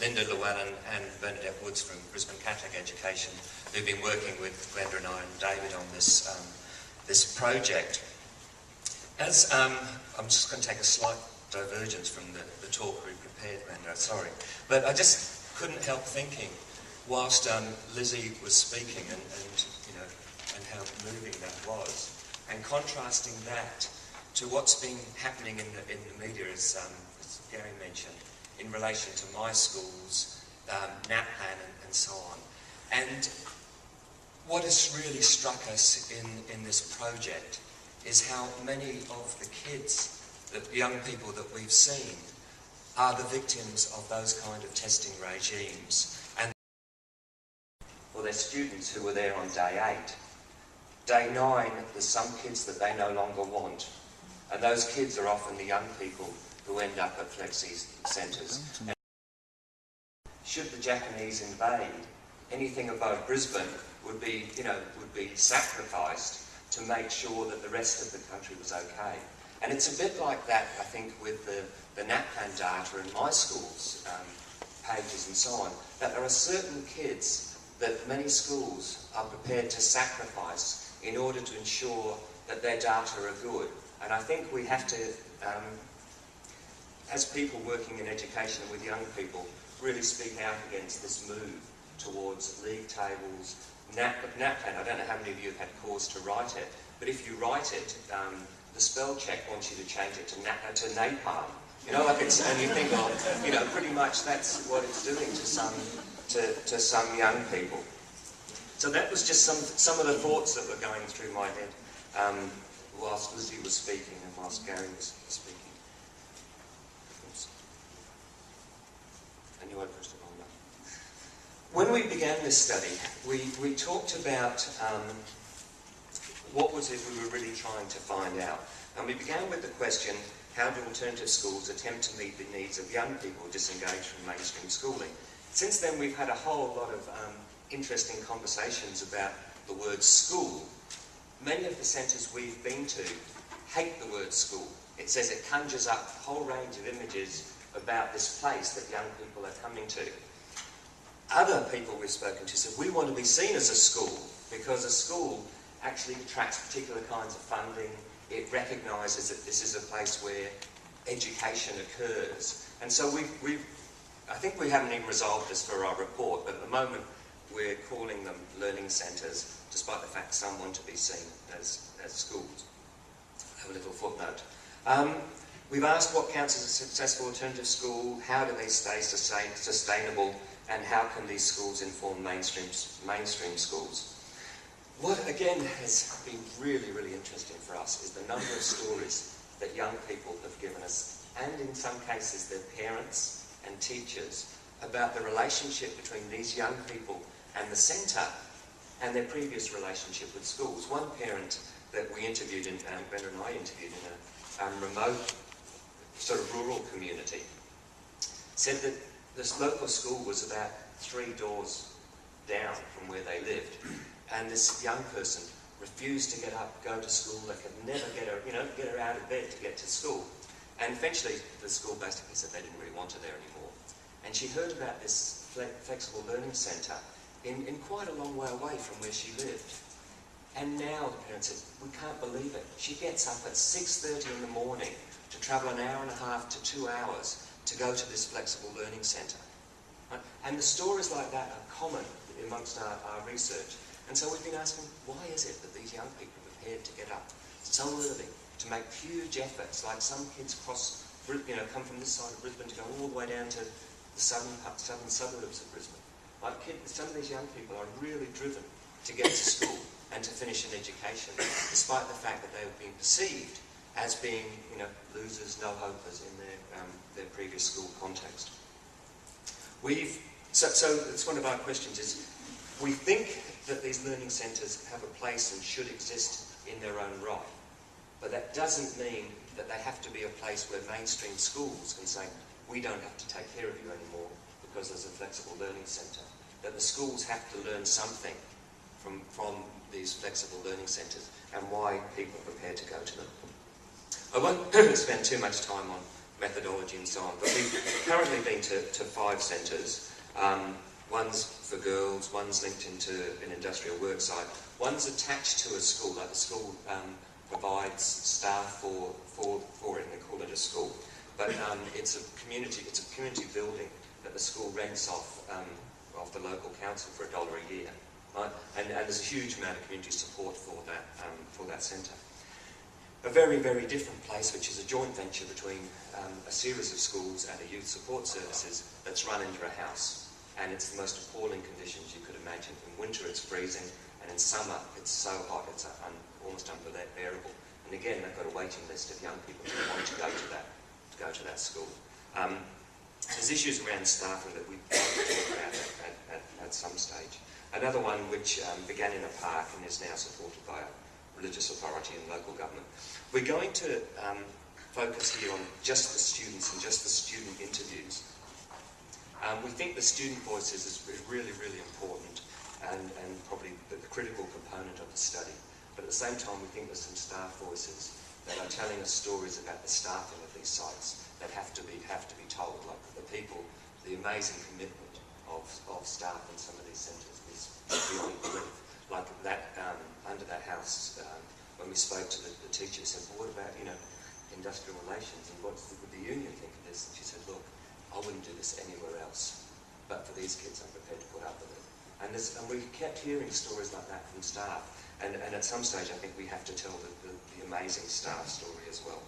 Linda Llewellyn and Bernadette Woods from Brisbane Catholic Education, who've been working with Glenda and I and David on this this project. As I'm just going to take a slight divergence from the talk we prepared, Glenda, sorry, but I just couldn't help thinking, whilst Lizzie was speaking and how moving that was, and contrasting that to what's been happening in the media, as Gary mentioned, in relation to my schools, NAPLAN and so on. And what has really struck us in this project is how many of the kids, the young people that we've seen, are the victims of those kind of testing regimes. And for their students who were there on day 8. Day 9, there's some kids that they no longer want. And those kids are often the young people who end up at flexi centres. Should the Japanese invade, anything above Brisbane would be sacrificed to make sure that the rest of the country was okay. And it's a bit like that, I think, with the NAPLAN data in my school's pages and so on, that there are certain kids that many schools are prepared to sacrifice in order to ensure that their data are good. And I think we have to, as people working in education and with young people, really speak out against this move towards league tables. NAPLAN, I don't know how many of you have had cause to write it, but if you write it, the spell check wants you to change it to napalm. And you think, well, pretty much that's what it's doing to some young people. So that was just some of the thoughts that were going through my head whilst Lizzie was speaking and whilst Gary was speaking. Oops. I knew I'd pushed the wrong button. When we began this study, we talked about what was it we were really trying to find out. And we began with the question, how do alternative schools attempt to meet the needs of young people disengaged from mainstream schooling? Since then, we've had a whole lot of interesting conversations about the word school. Many of the centres we've been to hate the word school. It says it conjures up a whole range of images about this place that young people are coming to. Other people we've spoken to said, we want to be seen as a school, because a school actually attracts particular kinds of funding. It recognises that this is a place where education occurs. And so I think we haven't even resolved this for our report, but at the moment we're calling them learning centres, despite the fact some want to be seen as schools. I have a little footnote. We've asked what counts as a successful alternative school, how do they stay sustainable, and how can these schools inform mainstream schools? What, again, has been really, really interesting for us is the number of stories that young people have given us, and in some cases their parents and teachers, about the relationship between these young people and the centre and their previous relationship with schools. One parent that we interviewed, Brenda and I interviewed in a remote, sort of rural community, said that this local school was about 3 doors down from where they lived. And this young person refused to get up, go to school. They could never get her out of bed to get to school. And eventually, the school basically said they didn't really want her there anymore. And she heard about this flexible learning centre in quite a long way away from where she lived. And now the parents said, we can't believe it. She gets up at 6:30 in the morning to travel an hour and a half to 2 hours to go to this flexible learning centre. Right? And the stories like that are common amongst our research. And so we've been asking, why is it that these young people are prepared to get up so early, to make huge efforts, like some kids come from this side of Brisbane to go all the way down to the southern suburbs of Brisbane. Like some of these young people are really driven to get to school and to finish an education, despite the fact that they've been perceived as being, losers, no-hopers in their previous school context. So it's one of our questions is, we think that these learning centres have a place and should exist in their own right, but that doesn't mean that they have to be a place where mainstream schools can say, we don't have to take care of you anymore because there's a flexible learning centre. That the schools have to learn something from these flexible learning centres and why people are prepared to go to them. I won't spend too much time on methodology and so on. But we've currently been to 5 centres. One's for girls, one's linked into an industrial work site, one's attached to a school, like the school provides staff for it, and they call it a school. But it's a community building that the school rents off the local council for $1 a year. Right? And there's a huge amount of community support for that centre. A very, very different place, which is a joint venture between a series of schools and a youth support services that's run under a house. And it's the most appalling conditions you could imagine. In winter it's freezing, and in summer it's so hot it's almost unbearable. And again, they've got a waiting list of young people who want to go to that school. There's issues around staffing that we'd like to talk about at some stage. Another one which began in a park and is now supported by a religious authority and local government. We're going to focus here on just the students and just the student interviews. We think the student voices is really, really important and probably the critical component of the study. But at the same time, we think there's some staff voices that are telling us stories about the staffing of these sites that have to be told, like the people, the amazing commitment of staff in some of these centres is beyond belief. Like that, under that house, when we spoke to the teacher, said, well, what about, industrial relations, and what would the union think of this? And she said, look, I wouldn't do this anywhere else, but for these kids I'm prepared to put up with it. And we kept hearing stories like that from staff, and at some stage I think we have to tell the amazing staff story as well.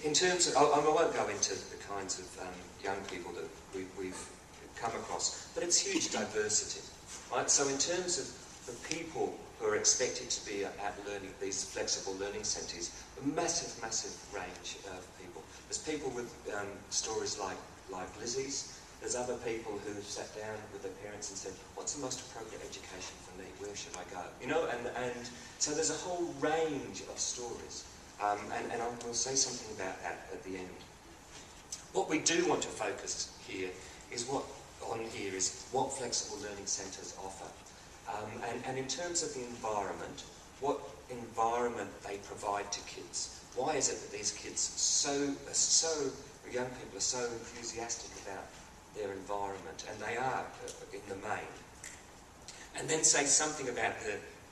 In terms of, I won't go into the kinds of young people that we've come across, but it's huge diversity, right? So in terms of the people who are expected to be at these flexible learning centres, a massive, massive range of people. There's people with stories like Lizzie's. There's other people who sat down with their parents and said, what's the most appropriate education for me? Where should I go? And so there's a whole range of stories. And I will say something about that at the end. What we do want to focus here is what flexible learning centres offer. And in terms of the environment, what environment they provide to kids. Why is it that these kids young people are so enthusiastic about their environment, and they are in the main. And then say something about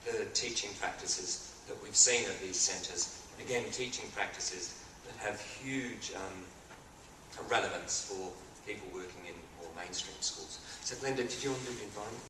the teaching practices that we've seen at these centres. And again, teaching practices that have huge relevance for people working in more mainstream schools. So Glenda, did you want to do the environment?